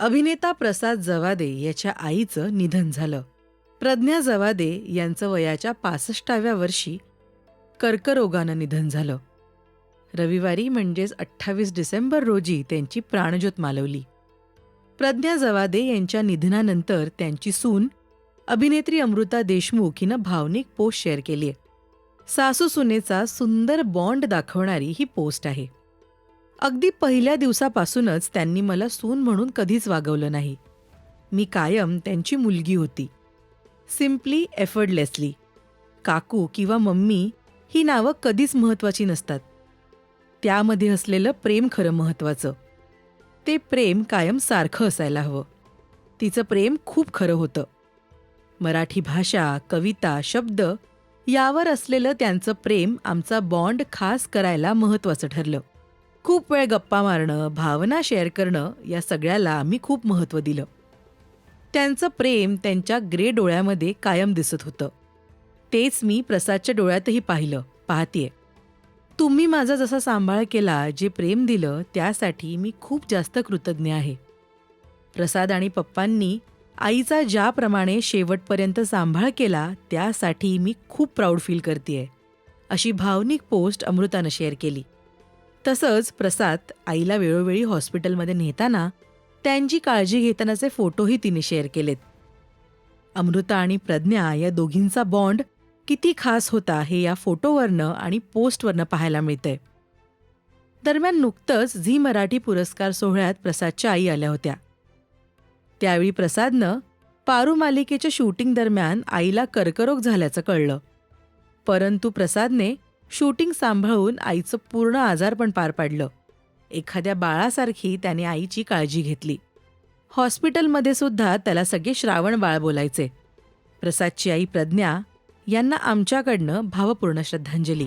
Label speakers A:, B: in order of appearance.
A: अभिनेता प्रसाद जवादे याच्या आईचं निधन झालं. प्रज्ञा जवादे यांचं वयाच्या 65व्या वर्षी कर्करोगानं निधन झालं. रविवारी म्हणजेच 28 डिसेंबर रोजी त्यांची प्राणज्योत मालवली. प्रज्ञा जवादे यांच्या निधनानंतर त्यांची सून अभिनेत्री अमृता देशमुख हिनं भावनिक पोस्ट शेअर केली आहे. सासू सुनेचा सुंदर बॉन्ड दाखवणारी ही पोस्ट आहे. अगदी पहिल्या दिवसापासूनच त्यांनी मला सून म्हणून कधीच वागवलं नाही. मी कायम त्यांची मुलगी होती. Simply effortlessly. काकू किंवा मम्मी ही नावं कधीच महत्त्वाची नसतात. त्यामध्ये असलेलं प्रेम खरं महत्त्वाचं. ते प्रेम कायम सारखं असायला हवं. तिचं प्रेम खूप खरं होतं. मराठी भाषा, कविता, शब्द यावर असलेलं त्यांचं प्रेम आमचा बॉन्ड खास करायला महत्त्वाचं ठरलं. खूप वेळ गप्पा मारणं, भावना शेअर करणं या सगळ्याला आम्ही खूप महत्त्व दिलं. त्यांचं प्रेम त्यांच्या ग्रे डोळ्यामध्ये कायम दिसत होतं. तेच मी प्रसादच्या डोळ्यातही पाहतेय. तुम्ही माझा जसा सांभाळ केला, जे प्रेम दिलं त्यासाठी मी खूप जास्त कृतज्ञ आहे. प्रसाद आणि पप्पांनी आईचा ज्याप्रमाणे शेवटपर्यंत सांभाळ केला त्यासाठी मी खूप प्राऊड फील करतेय, अशी भावनिक पोस्ट अमृतानं शेअर केली. तसंच प्रसाद आईला वेळोवेळी हॉस्पिटलमध्ये नेताना त्यांची काळजी घेतानाचे फोटोही तिने शेअर केलेत. अमृता आणि प्रज्ञा या दोघींचा बॉन्ड किती खास होता हे या फोटोवरनं आणि पोस्टवरनं पाहायला मिळतंय. दरम्यान नुकतंच झी मराठी पुरस्कार सोहळ्यात प्रसादच्या आई आल्या होत्या. त्यावेळी प्रसादनं पारू मालिकेच्या शूटिंग दरम्यान आईला कर्करोग झाल्याचं कळलं. परंतु प्रसादने शूटिंग सांभाळून आईचं पूर्ण आजारपण पार पाडलं. एखाद्या बाळासारखी त्याने आईची काळजी घेतली. हॉस्पिटलमध्ये सुद्धा त्याला सगळे श्रावण बाळ बोलायचे. प्रसादची आई प्रज्ञा यांना आमच्याकडनं भावपूर्ण श्रद्धांजली.